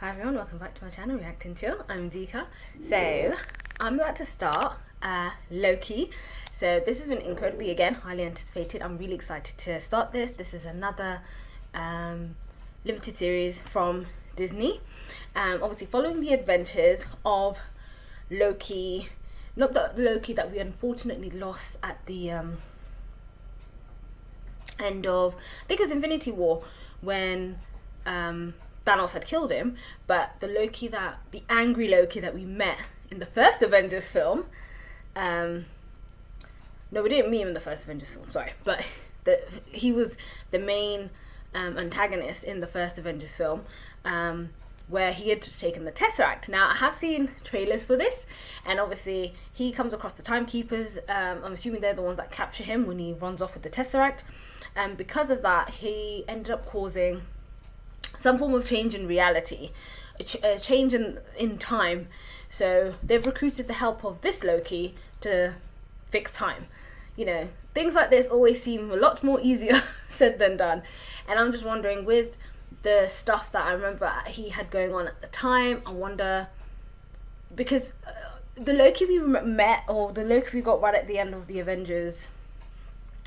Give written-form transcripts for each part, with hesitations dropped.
Hi everyone, welcome back to my channel, React and Chill. I'm Dika. So, I'm about to start Loki. So this has been incredibly, again, highly anticipated. I'm really excited to start this. This is another limited series from Disney. Obviously following the adventures of Loki, not the Loki that we unfortunately lost at the end of, I think it was Infinity War, when Thanos had killed him, but the angry Loki that we met in the first Avengers film, no, we didn't meet him in the first Avengers film, sorry, but he was the main antagonist in the first Avengers film, where he had taken the tesseract. Now, I have seen trailers for this, and obviously he comes across the timekeepers. I'm assuming they're the ones that capture him when he runs off with the tesseract, and because of that, he ended up causing some form of change in reality, a change in time. So they've recruited the help of this Loki to fix time. You know, things like this always seem a lot more easier said than done. And I'm just wondering, with the stuff that I remember he had going on at the time, I wonder, because the Loki we met, or the Loki we got right at the end of the Avengers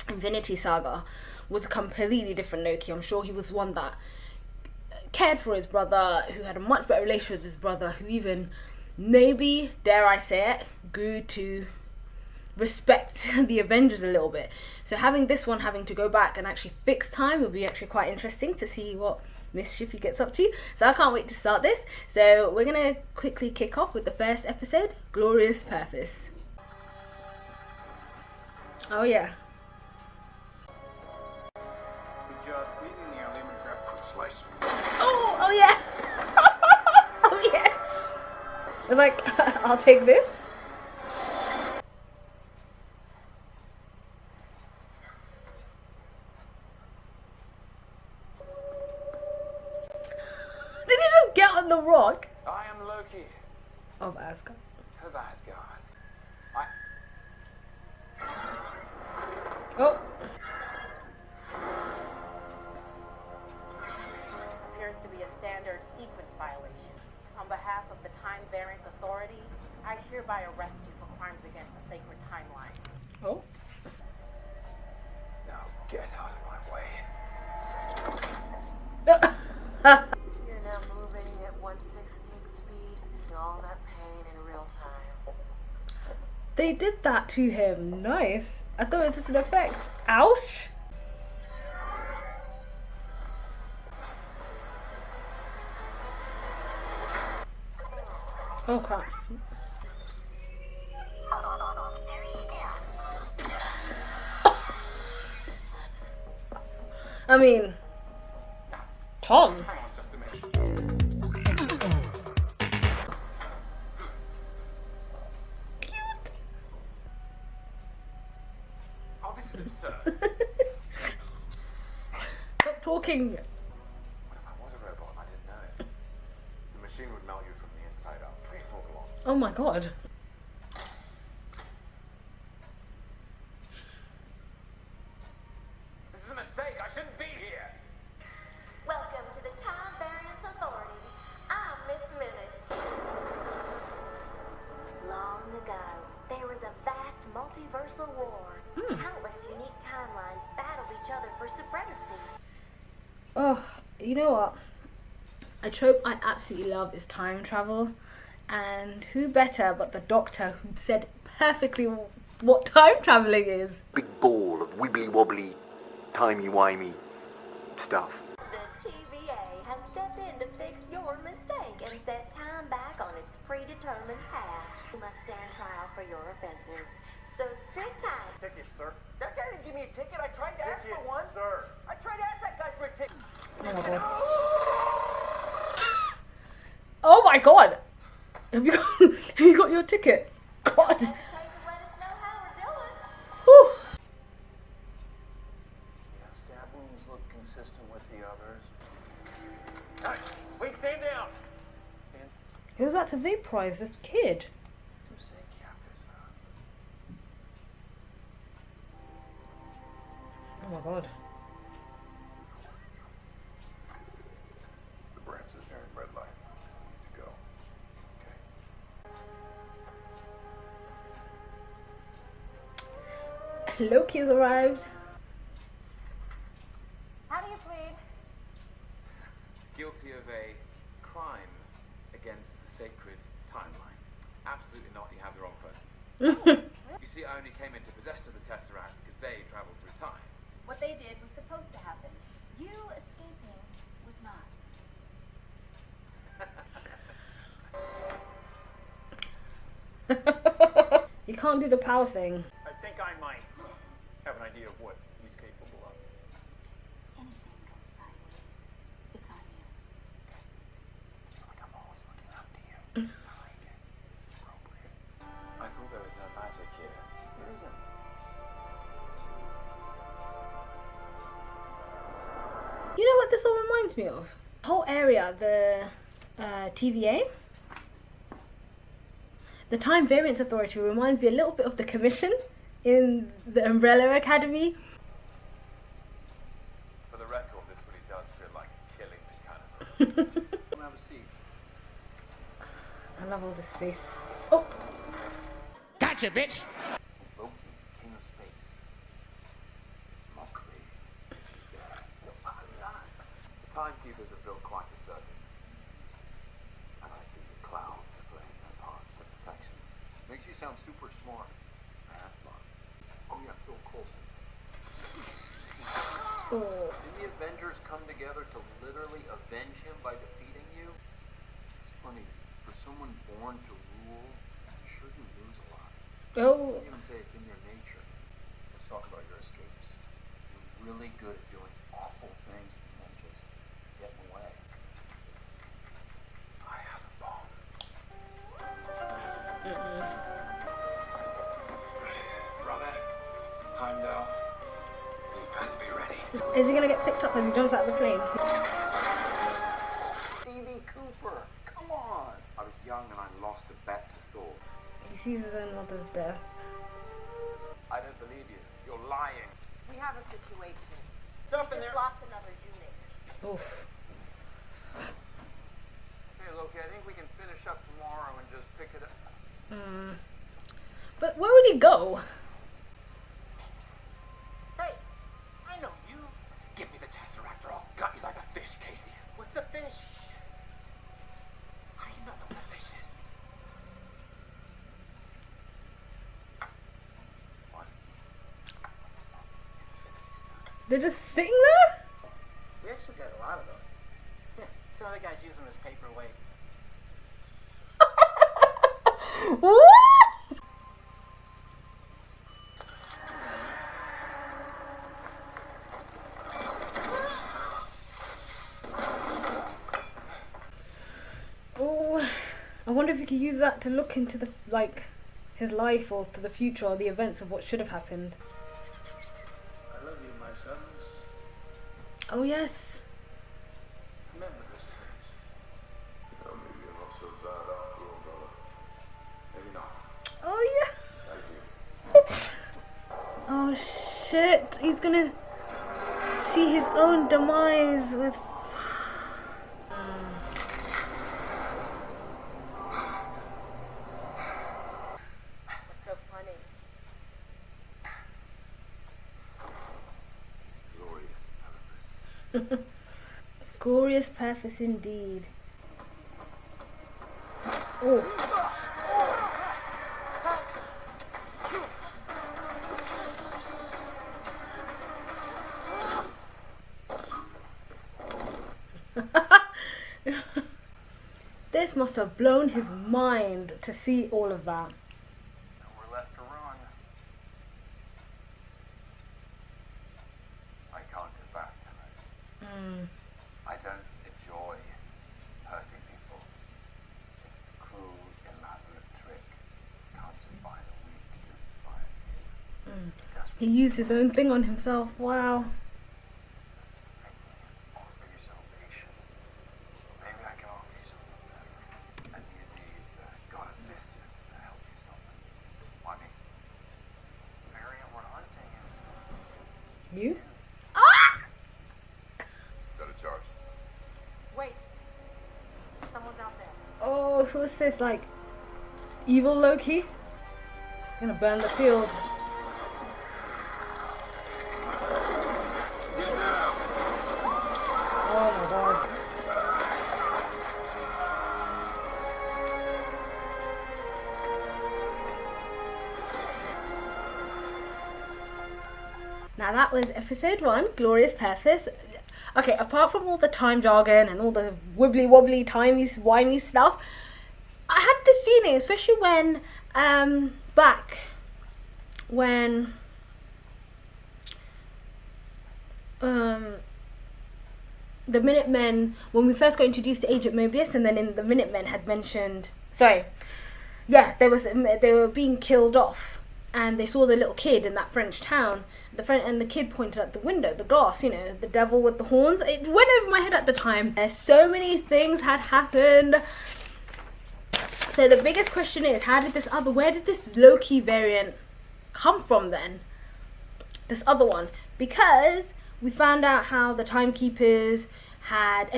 Infinity Saga, was a completely different Loki. I'm sure he was one that cared for his brother, who had a much better relationship with his brother, who even, maybe, dare I say it, grew to respect the Avengers a little bit. So having this one having to go back and actually fix time will be actually quite interesting to see what mischief he gets up to. So I can't wait to start this. So we're gonna quickly kick off with the first episode, Glorious Purpose. Oh yeah. Oh yeah. Oh yeah. I was like, I'll take this. Did he just get on the rock? I am Loki Of Asgard. of Asgard. Oh. Appears to be a standard sequence violation. On behalf of the Time Variance Authority, I hereby arrest you for crimes against the sacred timeline. Oh. Now get out of my way. You're now moving at 1/16 speed. All that pain in real time. They did that to him. Nice. I thought it was just an effect. Ouch. Oh crap. I mean, Tom. Hang on just a minute. Cute. Oh, this is absurd. Stop talking. What if I was a robot and I didn't know it? The machine would melt you from the inside out. Please move along. Oh my god. This is a mistake. I shouldn't be here. Welcome to the Time Variance Authority. I'm Miss Minutes. Long ago, there was a vast multiversal war. Countless unique timelines battled each other for supremacy. Oh, you know what? A trope I absolutely love is time travel. And who better but the Doctor, who said perfectly what time traveling is. Big ball of wibbly wobbly, timey-wimey stuff. The TVA has stepped in to fix your mistake and set time back on its predetermined path. You must stand trial for your offenses. So sit tight. Ticket, sir. That guy didn't give me a ticket. I tried to ask Ticket, for one. sir. I tried to ask that guy for a ticket. Oh my god! Have you got your ticket? God. Hesitate to let us know how we're doing. Whew. Yeah, stab wounds look consistent with the others. Hey, wait, stand down. Stand. He was about to vaporize this kid. Tu sais qui a fait ça? Oh my god. The Brand says you're in red light. Loki has arrived. How do you plead? Guilty of a crime against the sacred timeline. Absolutely not, you have the wrong person. You see, I only came into possession of the tesseract because they traveled through time. What they did was supposed to happen. You escaping was not. You can't do the power thing. I think I might have an idea of what he's capable of. Anything goes sideways, it's on you. Like I'm always looking up to you. I like it. Appropriate. I thought there was no magic here. There isn't. You know what this all reminds me of? Whole area, the TVA, the Time Variance Authority reminds me a little bit of the Commission in the Umbrella Academy. For the record, this really does feel like killing the canon. Come have a seat. I love all this space. Oh, Gotcha, bitch! Loki, king of space. Mock me. The timekeepers have built quite the circus. And I see the clowns playing their parts to perfection. Makes you sound super smart. I am smart. Oh yeah, Phil Coulson. oh. Did the Avengers come together to literally avenge him by defeating you? It's funny, for someone born to rule, you sure do lose a lot. Oh. You even say it's in your nature. Let's talk about your escapes. You're really good at doing awful things and then just getting away. I have a bomb. Brother, Heimdall, you best be ready. Is he gonna get picked up as he jumps out of the plane? Stevie Cooper, come on! I was young and I lost a bet to Thor. He sees his own mother's death. I don't believe you. You're lying. We have a situation. Stop in We there! just lost another unit. Oof. Hey Loki, I think we can finish up tomorrow and just pick it up. But where would he go? Hey, I know you. Give me the tesseract or I'll gut you like a fish, Casey. What's a fish? How do you not know what a fish is? What? Infinity stones. They're just sitting there? We actually got a lot of those. Some other guys use them as paperweights. What? Oh, I wonder if you could use that to look into the his life or to the future or the events of what should have happened. I love you, my sons. Oh yes. Remember this, please. Maybe you're not so bad after all, brother. Maybe not. Oh Thank you. yeah. Oh shit! He's gonna see his own demise with. What's so funny? Glorious purpose. Glorious purpose indeed. Oh. This must have blown his mind to see all of that. And we're left to run. I can't go back, can I? I don't enjoy hurting people. It's the cruel, elaborate trick conjured by the weak to inspire fear. He used his own thing on himself. Wow. Or for your salvation. Maybe I can offer you something better. And you need the god of mischief to help you something. Why me? The area we're hunting is You? Set a charge. Wait. Someone's out there. Oh, who's this? Like, evil Loki? He's gonna burn the field. Now that was episode 1, Glorious Purpose. Okay, apart from all the time jargon and all the wibbly wobbly, timey-wimey stuff, I had this feeling, especially when, back when, the Minutemen, when we first got introduced to Agent Mobius, and then in the Minutemen had mentioned, they were being killed off, and they saw the little kid in that French town. And the kid pointed at the window, the glass, you know, the devil with the horns. It went over my head at the time. So many things had happened. So the biggest question is, where did this Loki variant come from then? This other one. Because we found out how the Timekeepers had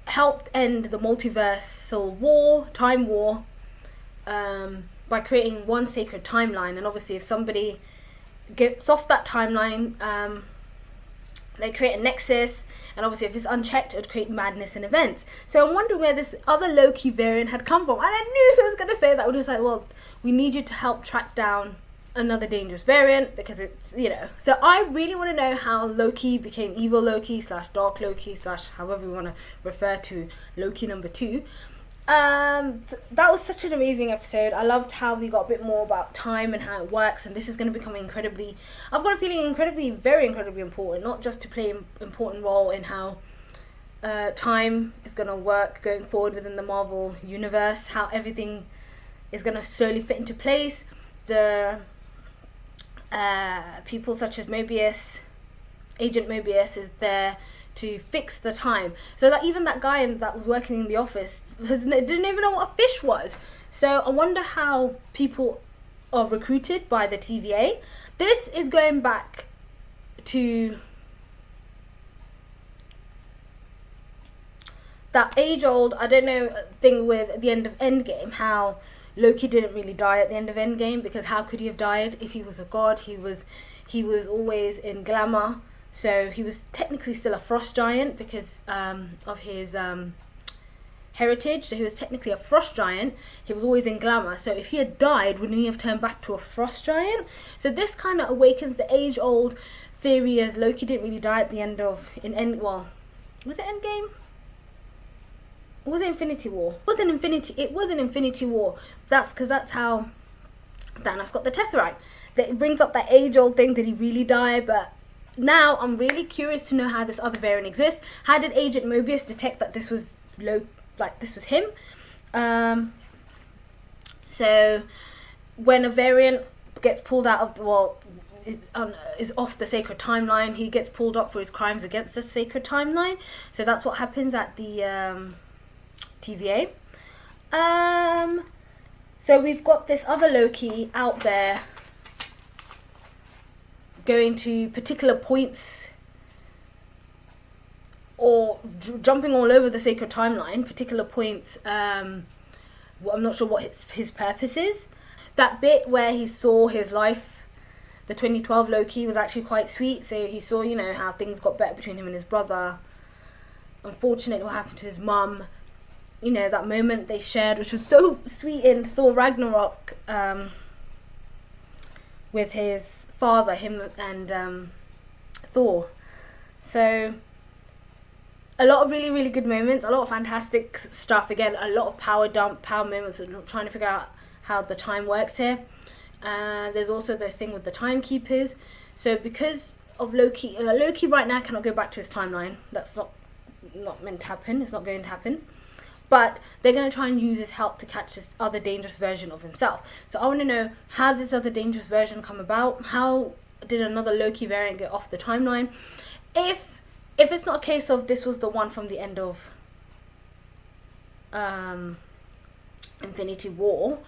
helped end the multiversal war, time war, by creating one sacred timeline. And obviously if somebody gets off that timeline, they create a nexus, and obviously if it's unchecked, it would create madness and events. So I'm wondering where this other Loki variant had come from, and I knew who was going to say that. It was like, well, we need you to help track down another dangerous variant, because it's, you know. So I really want to know how Loki became evil Loki / dark Loki / however we want to refer to Loki number 2. That was such an amazing episode. I loved how we got a bit more about time and how it works, and this is going to become I've got a feeling very incredibly important, not just to play an important role in how time is going to work going forward within the Marvel universe, how everything is going to slowly fit into place. The people such as Mobius, Agent Mobius, is there to fix the time, so that even that guy that was working in the office didn't even know what a fish was. So I wonder how people are recruited by the TVA. This is going back to that age-old, I don't know, thing with the end of Endgame, how Loki didn't really die at the end of Endgame, because how could he have died if he was a god? He was always in glamour. So he was technically still a frost giant because of his heritage. So he was technically a frost giant. He was always in glamour. So if he had died, wouldn't he have turned back to a frost giant? So this kind of awakens the age-old theory as Loki didn't really die at the end of... was it Endgame? Or was it Infinity War? It was an Infinity War. That's how Thanos got the tesseract. That brings up that age-old thing. Did he really die? But now I'm really curious to know how this other variant exists. How did Agent Mobius detect that this was him? So when a variant gets pulled out of is off the sacred timeline, he gets pulled up for his crimes against the sacred timeline. So that's what happens at the TVA. So we've got this other Loki out there going to particular points or jumping all over the sacred timeline, particular points. I'm not sure what his purpose is. That bit where he saw his life, the 2012 Loki, was actually quite sweet. So he saw, how things got better between him and his brother. Unfortunately, what happened to his mum. That moment they shared, which was so sweet in Thor Ragnarok, with his father, him and Thor. So a lot of really, really good moments, a lot of fantastic stuff. Again, a lot of power moments, trying to figure out how the time works here. There's also this thing with the timekeepers. So because of Loki right now cannot go back to his timeline. That's not meant to happen. It's not going to happen. But they're going to try and use his help to catch this other dangerous version of himself. So I want to know, how did this other dangerous version come about? How did another Loki variant get off the timeline? If it's not a case of this was the one from the end of Infinity War,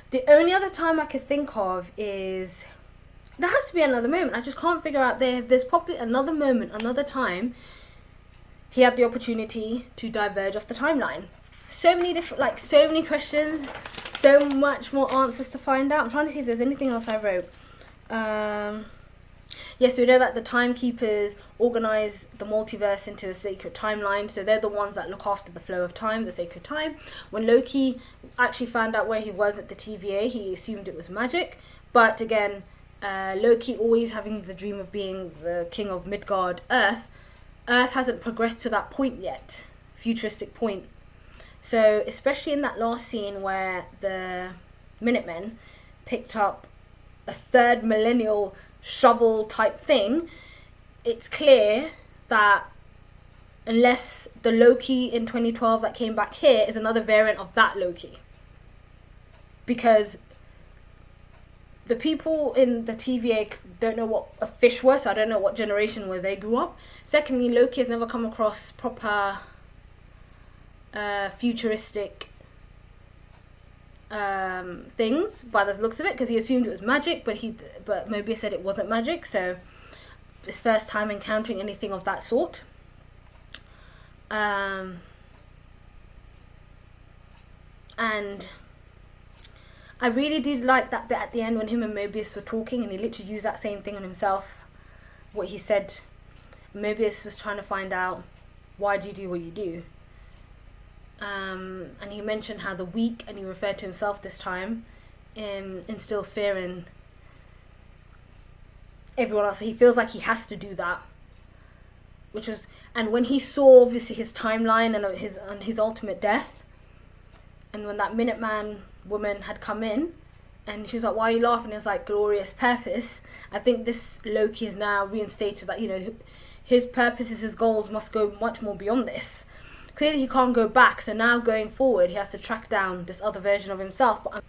the only other time I could think of is... there has to be another moment. I just can't figure out there's probably another moment, another time he had the opportunity to diverge off the timeline. So many different, so many questions, so much more answers to find out. I'm trying to see if there's anything else I wrote. Yes, so we know that the timekeepers organize the multiverse into a sacred timeline. So they're the ones that look after the flow of time, the sacred time. When Loki actually found out where he was at the TVA, he assumed it was magic. But again, Loki always having the dream of being the king of Midgard, Earth hasn't progressed to that point yet, futuristic point. So especially in that last scene where the Minutemen picked up a third millennial shovel type thing, it's clear that unless the Loki in 2012 that came back here is another variant of that Loki, because the people in the TVA don't know what a fish was, so I don't know what generation where they grew up. Secondly, Loki has never come across proper futuristic things by the looks of it, because he assumed it was magic, but Mobius said it wasn't magic, so his first time encountering anything of that sort. And I really did like that bit at the end when him and Mobius were talking, and he literally used that same thing on himself. What he said, Mobius was trying to find out, why do you do what you do? And he mentioned how the weak, and he referred to himself this time, instill fear in everyone else. So he feels like he has to do that. And when he saw obviously his timeline and his ultimate death, and when that Minuteman woman had come in, and she was like, "Why are you laughing?" It's like glorious purpose. I think this Loki has now reinstated that, his purposes, his goals must go much more beyond this. Clearly he can't go back, so now going forward he has to track down this other version of himself. But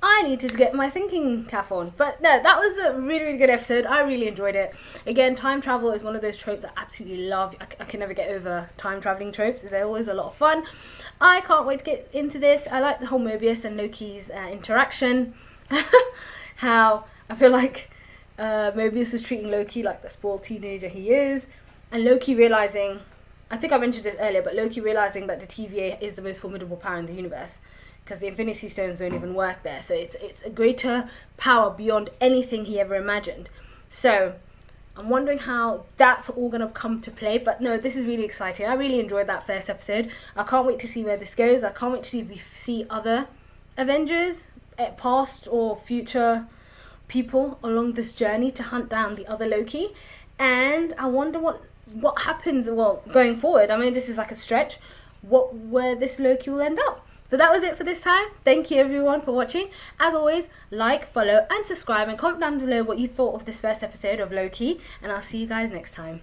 I needed to get my thinking cap on. But no, that was a really, really good episode. I really enjoyed it. Again, time travel is one of those tropes I absolutely love. I can never get over time traveling tropes. They're always a lot of fun. I can't wait to get into this. I like the whole Mobius and Loki's interaction. How I feel like Mobius was treating Loki like the spoiled teenager he is. And Loki realizing, I think I mentioned this earlier, but Loki realizing that the TVA is the most formidable power in the universe, because the Infinity Stones don't even work there. So it's a greater power beyond anything he ever imagined. So I'm wondering how that's all going to come to play. But no, this is really exciting. I really enjoyed that first episode. I can't wait to see where this goes. I can't wait to see if we see other Avengers, past or future people along this journey to hunt down the other Loki. And I wonder what happens, going forward. I mean, this is like a stretch, where this Loki will end up. But that was it for this time. Thank you everyone for watching. As always, like, follow and subscribe, and comment down below what you thought of this first episode of Loki, and I'll see you guys next time.